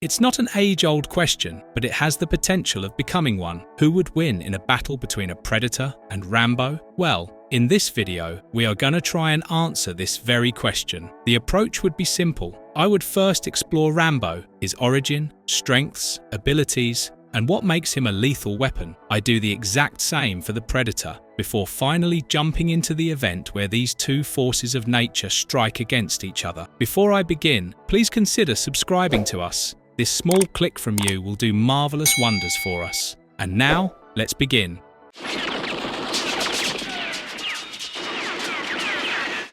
It's not an age-old question, but it has the potential of becoming one. Who would win in a battle between a Predator and Rambo? Well, in this video, we are gonna try and answer this very question. The approach would be simple. I would first explore Rambo, his origin, strengths, abilities, and what makes him a lethal weapon. I do the exact same for the Predator, before finally jumping into the event where these two forces of nature strike against each other. Before I begin, please consider subscribing to us. This small click from you will do marvelous wonders for us. And now, let's begin.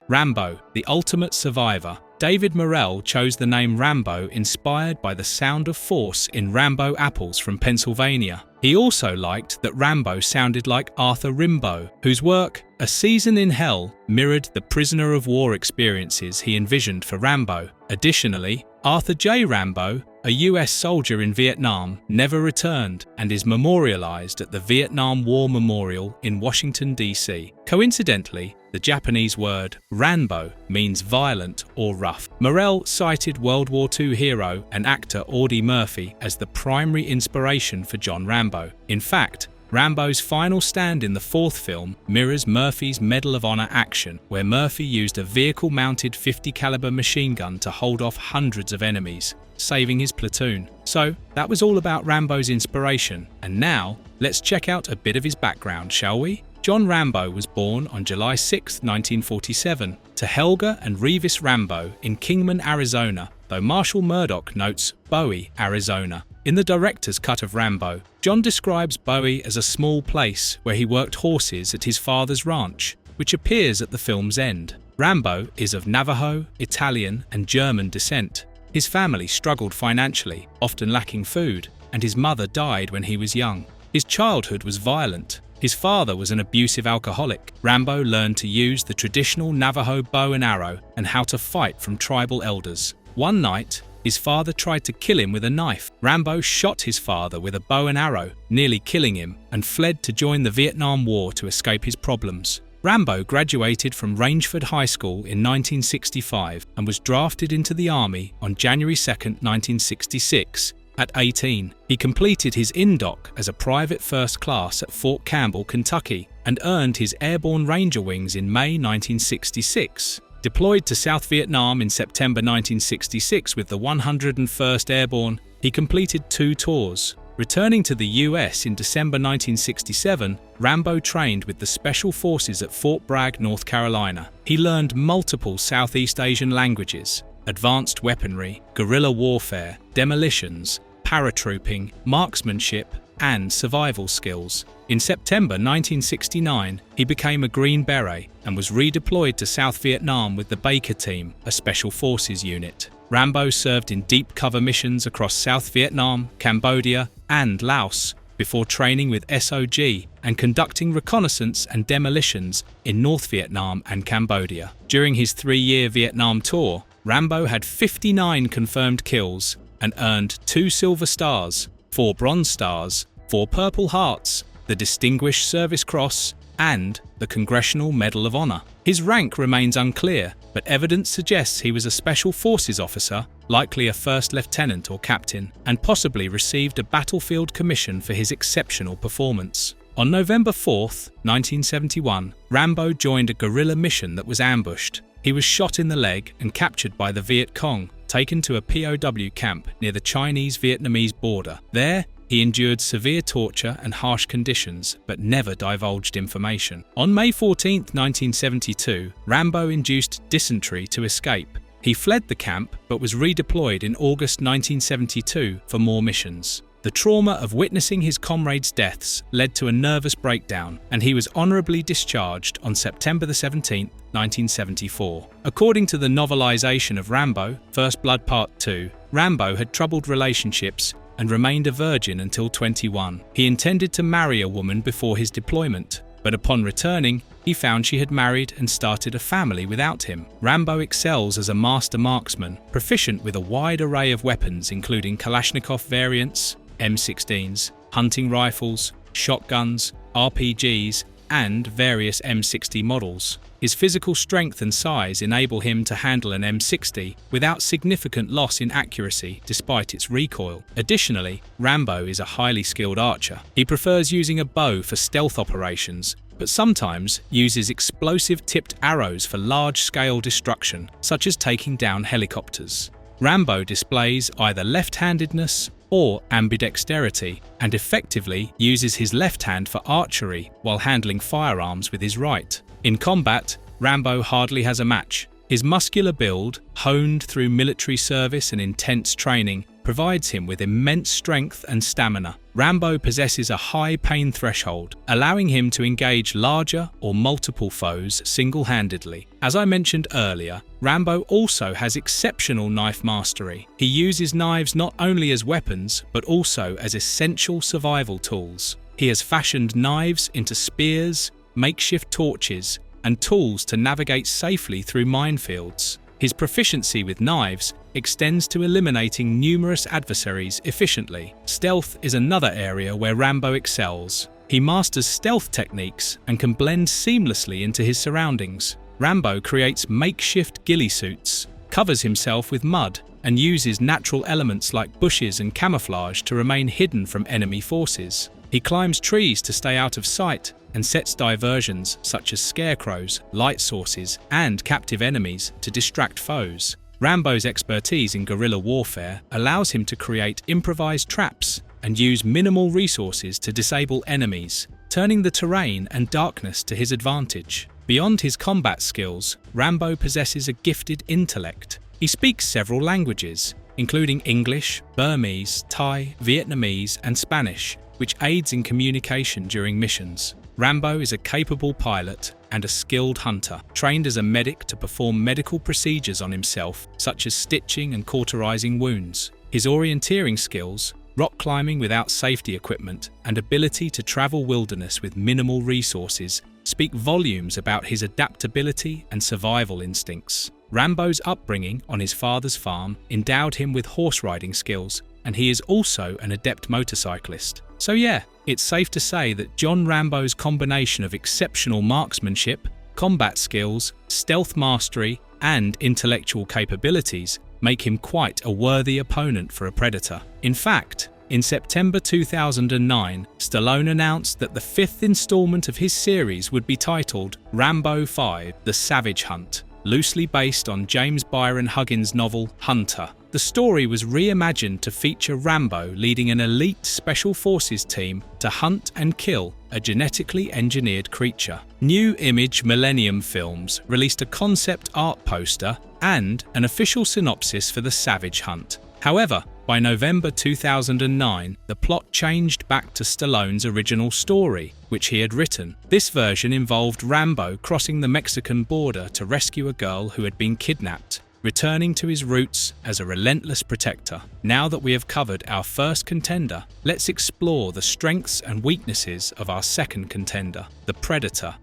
Rambo, the ultimate survivor. David Morrell chose the name Rambo inspired by the sound of force in Rambo apples from Pennsylvania. He also liked that Rambo sounded like Arthur Rimbaud, whose work, A Season in Hell, mirrored the prisoner of war experiences he envisioned for Rambo. Additionally, Arthur J. Rambo, a US soldier in Vietnam, never returned and is memorialized at the Vietnam War Memorial in Washington, D.C. Coincidentally, the Japanese word Rambo means violent or rough. Morrell cited World War II hero and actor Audie Murphy as the primary inspiration for John Rambo. In fact, Rambo's final stand in the fourth film mirrors Murphy's Medal of Honor action, where Murphy used a vehicle-mounted .50 caliber machine gun to hold off hundreds of enemies, saving his platoon. So, that was all about Rambo's inspiration, and now, let's check out a bit of his background, shall we? John Rambo was born on July 6, 1947, to Helga and Revis Rambo in Kingman, Arizona, though Marshall Murdoch notes Bowie, Arizona. In the director's cut of Rambo, John describes Bowie as a small place where he worked horses at his father's ranch, which appears at the film's end. Rambo is of Navajo, Italian, and German descent. His family struggled financially, often lacking food, and his mother died when he was young. His childhood was violent. His father was an abusive alcoholic. Rambo learned to use the traditional Navajo bow and arrow and how to fight from tribal elders. One night, his father tried to kill him with a knife. Rambo shot his father with a bow and arrow, nearly killing him, and fled to join the Vietnam War to escape his problems. Rambo graduated from Rangeford High School in 1965 and was drafted into the Army on January 2, 1966. At 18, he completed his INDOC as a private first class at Fort Campbell, Kentucky, and earned his Airborne Ranger wings in May 1966. Deployed to South Vietnam in September 1966 with the 101st Airborne, he completed 2 tours. Returning to the US in December 1967, Rambo trained with the Special Forces at Fort Bragg, North Carolina. He learned multiple Southeast Asian languages, advanced weaponry, guerrilla warfare, demolitions, paratrooping, marksmanship, and survival skills. In September 1969, he became a Green Beret and was redeployed to South Vietnam with the Baker Team, a Special Forces unit. Rambo served in deep cover missions across South Vietnam, Cambodia, and Laos, before training with SOG and conducting reconnaissance and demolitions in North Vietnam and Cambodia. During his 3-year Vietnam tour, Rambo had 59 confirmed kills and earned 2 Silver Stars, 4 Bronze Stars, 4 Purple Hearts, the Distinguished Service Cross, and the Congressional Medal of Honor. His rank remains unclear, but evidence suggests he was a Special Forces officer, likely a first lieutenant or captain, and possibly received a battlefield commission for his exceptional performance. On November 4, 1971, Rambo joined a guerrilla mission that was ambushed. He was shot in the leg and captured by the Viet Cong, taken to a POW camp near the Chinese-Vietnamese border. There, he endured severe torture and harsh conditions, but never divulged information. On May 14, 1972, Rambo induced dysentery to escape. He fled the camp, but was redeployed in August 1972 for more missions. The trauma of witnessing his comrades' deaths led to a nervous breakdown, and he was honorably discharged on September 17, 1974. According to the novelization of Rambo, First Blood Part 2, Rambo had troubled relationships and remained a virgin until 21. He intended to marry a woman before his deployment, but upon returning, he found she had married and started a family without him. Rambo excels as a master marksman, proficient with a wide array of weapons including Kalashnikov variants, M16s, hunting rifles, shotguns, RPGs, and various M60 models. His physical strength and size enable him to handle an M60 without significant loss in accuracy despite its recoil. Additionally, Rambo is a highly skilled archer. He prefers using a bow for stealth operations, but sometimes uses explosive tipped arrows for large-scale destruction, such as taking down helicopters. Rambo displays either left-handedness or ambidexterity, and effectively uses his left hand for archery while handling firearms with his right. In combat, Rambo hardly has a match. His muscular build, honed through military service and intense training, provides him with immense strength and stamina. Rambo possesses a high pain threshold, allowing him to engage larger or multiple foes single-handedly. As I mentioned earlier, Rambo also has exceptional knife mastery. He uses knives not only as weapons, but also as essential survival tools. He has fashioned knives into spears, makeshift torches, and tools to navigate safely through minefields. His proficiency with knives extends to eliminating numerous adversaries efficiently. Stealth is another area where Rambo excels. He masters stealth techniques and can blend seamlessly into his surroundings. Rambo creates makeshift ghillie suits, covers himself with mud, and uses natural elements like bushes and camouflage to remain hidden from enemy forces. He climbs trees to stay out of sight and sets diversions such as scarecrows, light sources, and captive enemies to distract foes. Rambo's expertise in guerrilla warfare allows him to create improvised traps and use minimal resources to disable enemies, turning the terrain and darkness to his advantage. Beyond his combat skills, Rambo possesses a gifted intellect. He speaks several languages, including English, Burmese, Thai, Vietnamese, and Spanish, which aids in communication during missions. Rambo is a capable pilot and a skilled hunter, trained as a medic to perform medical procedures on himself, such as stitching and cauterizing wounds. His orienteering skills, rock climbing without safety equipment, and ability to travel wilderness with minimal resources speak volumes about his adaptability and survival instincts. Rambo's upbringing on his father's farm endowed him with horse riding skills, and he is also an adept motorcyclist. So yeah, it's safe to say that John Rambo's combination of exceptional marksmanship, combat skills, stealth mastery, and intellectual capabilities make him quite a worthy opponent for a predator. In fact, in September 2009, Stallone announced that the fifth installment of his series would be titled Rambo 5: The Savage Hunt, loosely based on James Byron Huggins' novel Hunter. The story was reimagined to feature Rambo leading an elite special forces team to hunt and kill a genetically engineered creature. New Image Millennium Films released a concept art poster and an official synopsis for the Savage Hunt. However, by November 2009, the plot changed back to Stallone's original story, which he had written. This version involved Rambo crossing the Mexican border to rescue a girl who had been kidnapped, returning to his roots as a relentless protector. Now that we have covered our first contender, let's explore the strengths and weaknesses of our second contender, the Predator.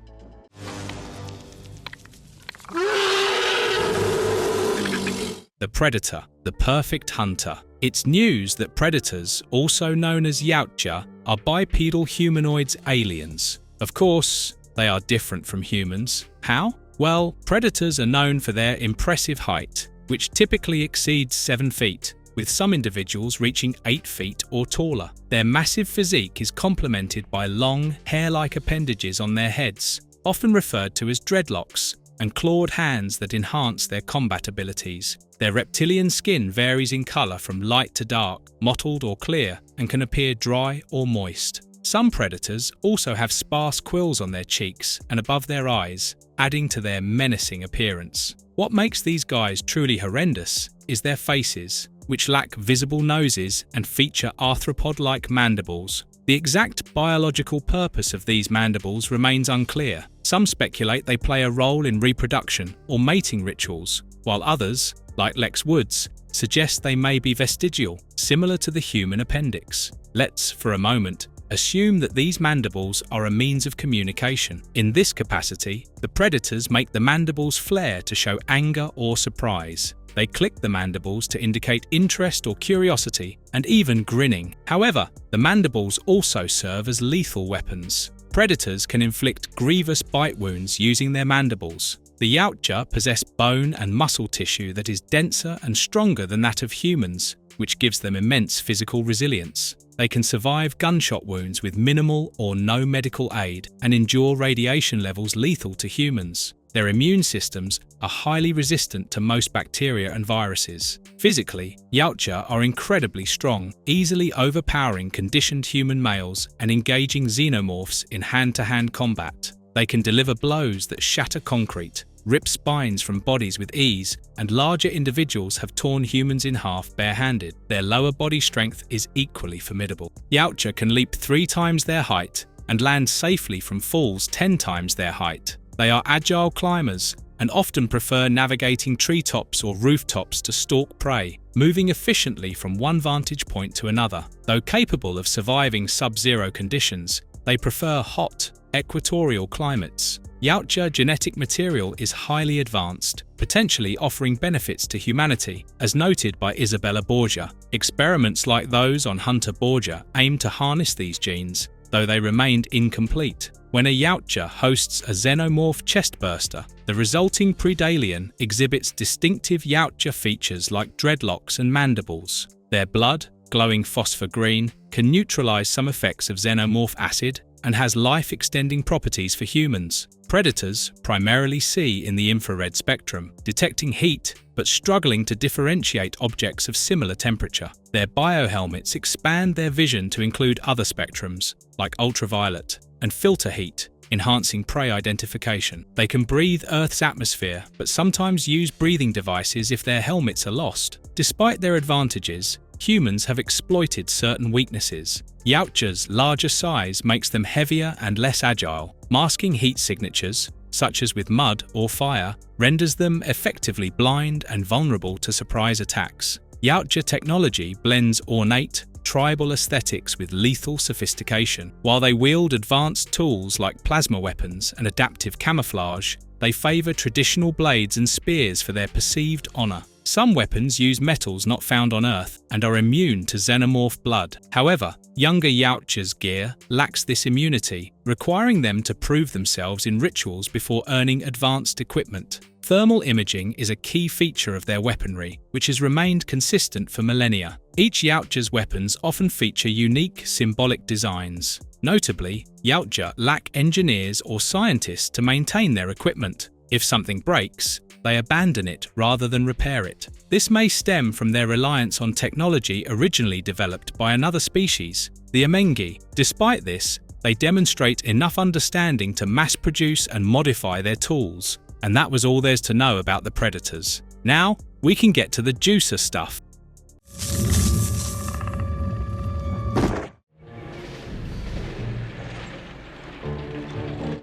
The Predator, the perfect hunter. It's news that predators, also known as Yautja, are bipedal humanoids aliens. Of course, they are different from humans. How? Well, predators are known for their impressive height, which typically exceeds 7 feet, with some individuals reaching 8 feet or taller. Their massive physique is complemented by long, hair-like appendages on their heads, often referred to as dreadlocks, and clawed hands that enhance their combat abilities. Their reptilian skin varies in colour from light to dark, mottled or clear, and can appear dry or moist. Some predators also have sparse quills on their cheeks and above their eyes, adding to their menacing appearance. What makes these guys truly horrendous is their faces, which lack visible noses and feature arthropod-like mandibles. The exact biological purpose of these mandibles remains unclear. Some speculate they play a role in reproduction or mating rituals, while others, like Lex Woods, suggest they may be vestigial, similar to the human appendix. Let's, for a moment, assume that these mandibles are a means of communication. In this capacity, the predators make the mandibles flare to show anger or surprise. They click the mandibles to indicate interest or curiosity, and even grinning. However, the mandibles also serve as lethal weapons. Predators can inflict grievous bite wounds using their mandibles. The Yautja possess bone and muscle tissue that is denser and stronger than that of humans, which gives them immense physical resilience. They can survive gunshot wounds with minimal or no medical aid and endure radiation levels lethal to humans. Their immune systems are highly resistant to most bacteria and viruses. Physically, Yautja are incredibly strong, easily overpowering conditioned human males and engaging xenomorphs in hand-to-hand combat. They can deliver blows that shatter concrete, rip spines from bodies with ease, and larger individuals have torn humans in half barehanded. Their lower body strength is equally formidable. Yautja can leap 3 times their height and land safely from falls 10 times their height. They are agile climbers and often prefer navigating treetops or rooftops to stalk prey, moving efficiently from one vantage point to another. Though capable of surviving sub-zero conditions, they prefer hot, equatorial climates. Yautja genetic material is highly advanced, potentially offering benefits to humanity, as noted by Isabella Borgia. Experiments like those on Hunter Borgia aim to harness these genes, though they remained incomplete. When a Yautja hosts a xenomorph chestburster, the resulting predalien exhibits distinctive Yautja features like dreadlocks and mandibles. Their blood, glowing phosphor green, can neutralize some effects of xenomorph acid and has life-extending properties for humans. Predators primarily see in the infrared spectrum, detecting heat but struggling to differentiate objects of similar temperature. Their biohelmets expand their vision to include other spectrums, like ultraviolet, and filter heat, enhancing prey identification. They can breathe Earth's atmosphere, but sometimes use breathing devices if their helmets are lost. Despite their advantages, humans have exploited certain weaknesses. Yautja's larger size makes them heavier and less agile. Masking heat signatures, such as with mud or fire, renders them effectively blind and vulnerable to surprise attacks. Yautja technology blends ornate, tribal aesthetics with lethal sophistication. While they wield advanced tools like plasma weapons and adaptive camouflage, they favor traditional blades and spears for their perceived honor. Some weapons use metals not found on Earth and are immune to xenomorph blood. However, younger Yautja's gear lacks this immunity, requiring them to prove themselves in rituals before earning advanced equipment. Thermal imaging is a key feature of their weaponry, which has remained consistent for millennia. Each Yautja's weapons often feature unique, symbolic designs. Notably, Yautja lack engineers or scientists to maintain their equipment. If something breaks, they abandon it rather than repair it. This may stem from their reliance on technology originally developed by another species, the Amengi. Despite this, they demonstrate enough understanding to mass-produce and modify their tools. And that was all there's to know about the predators. Now, we can get to the juicer stuff.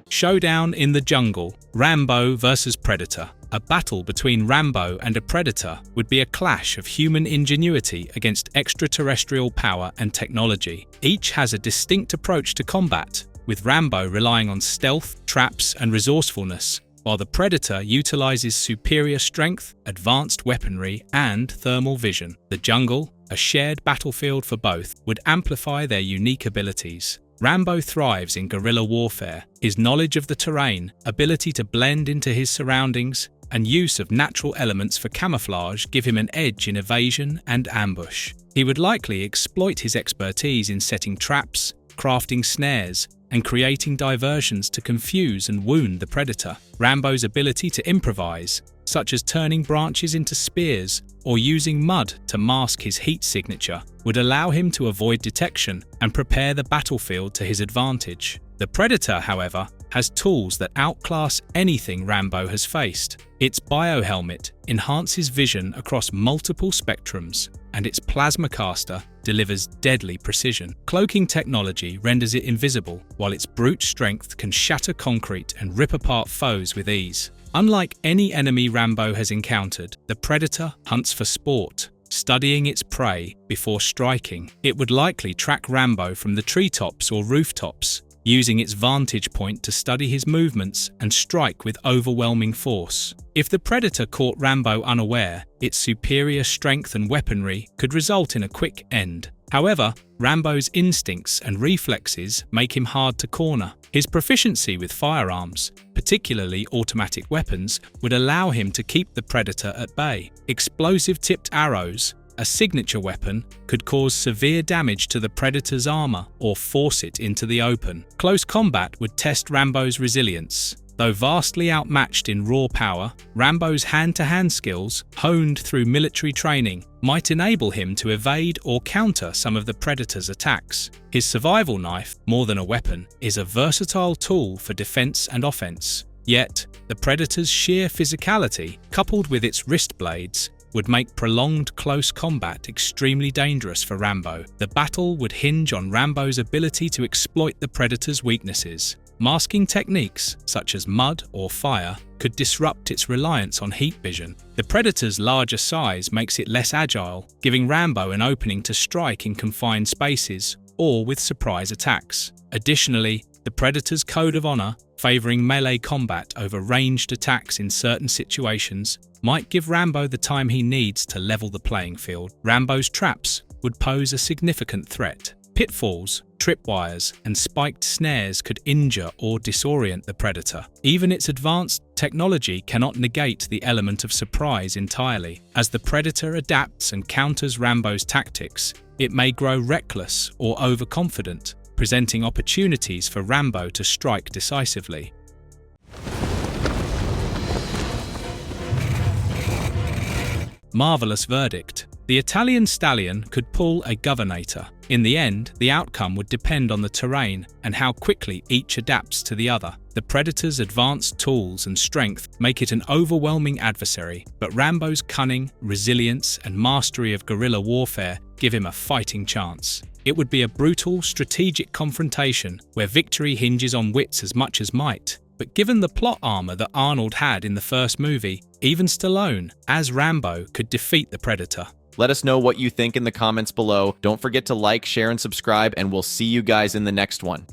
Showdown in the jungle, Rambo versus Predator. A battle between Rambo and a predator would be a clash of human ingenuity against extraterrestrial power and technology. Each has a distinct approach to combat, with Rambo relying on stealth, traps, and resourcefulness, while the predator utilizes superior strength, advanced weaponry, and thermal vision. The jungle, a shared battlefield for both, would amplify their unique abilities. Rambo thrives in guerrilla warfare. His knowledge of the terrain, ability to blend into his surroundings, and use of natural elements for camouflage give him an edge in evasion and ambush. He would likely exploit his expertise in setting traps, crafting snares, and creating diversions to confuse and wound the predator. Rambo's ability to improvise, such as turning branches into spears or using mud to mask his heat signature, would allow him to avoid detection and prepare the battlefield to his advantage. The predator, however, has tools that outclass anything Rambo has faced. Its biohelmet enhances vision across multiple spectrums, and its plasma caster delivers deadly precision. Cloaking technology renders it invisible, while its brute strength can shatter concrete and rip apart foes with ease. Unlike any enemy Rambo has encountered, the predator hunts for sport, studying its prey before striking. It would likely track Rambo from the treetops or rooftops, using its vantage point to study his movements and strike with overwhelming force. If the predator caught Rambo unaware, its superior strength and weaponry could result in a quick end. However, Rambo's instincts and reflexes make him hard to corner. His proficiency with firearms, particularly automatic weapons, would allow him to keep the predator at bay. Explosive-tipped arrows, a signature weapon, could cause severe damage to the predator's armor or force it into the open. Close combat would test Rambo's resilience. Though vastly outmatched in raw power, Rambo's hand-to-hand skills, honed through military training, might enable him to evade or counter some of the predator's attacks. His survival knife, more than a weapon, is a versatile tool for defense and offense. Yet, the predator's sheer physicality, coupled with its wrist blades, would make prolonged close combat extremely dangerous for Rambo. The battle would hinge on Rambo's ability to exploit the predator's weaknesses. Masking techniques, such as mud or fire, could disrupt its reliance on heat vision. The predator's larger size makes it less agile, giving Rambo an opening to strike in confined spaces or with surprise attacks. Additionally, the predator's code of honor, favoring melee combat over ranged attacks in certain situations, might give Rambo the time he needs to level the playing field. Rambo's traps would pose a significant threat. Pitfalls, tripwires, and spiked snares could injure or disorient the predator. Even its advanced technology cannot negate the element of surprise entirely. As the predator adapts and counters Rambo's tactics, it may grow reckless or overconfident, presenting opportunities for Rambo to strike decisively. Marvelous verdict. The Italian stallion could pull a governator. In the end, the outcome would depend on the terrain and how quickly each adapts to the other. The predator's advanced tools and strength make it an overwhelming adversary, but Rambo's cunning, resilience, and mastery of guerrilla warfare give him a fighting chance. It would be a brutal, strategic confrontation where victory hinges on wits as much as might. But given the plot armor that Arnold had in the first movie, even Stallone, as Rambo, could defeat the Predator. Let us know what you think in the comments below. Don't forget to like, share, and subscribe, and we'll see you guys in the next one.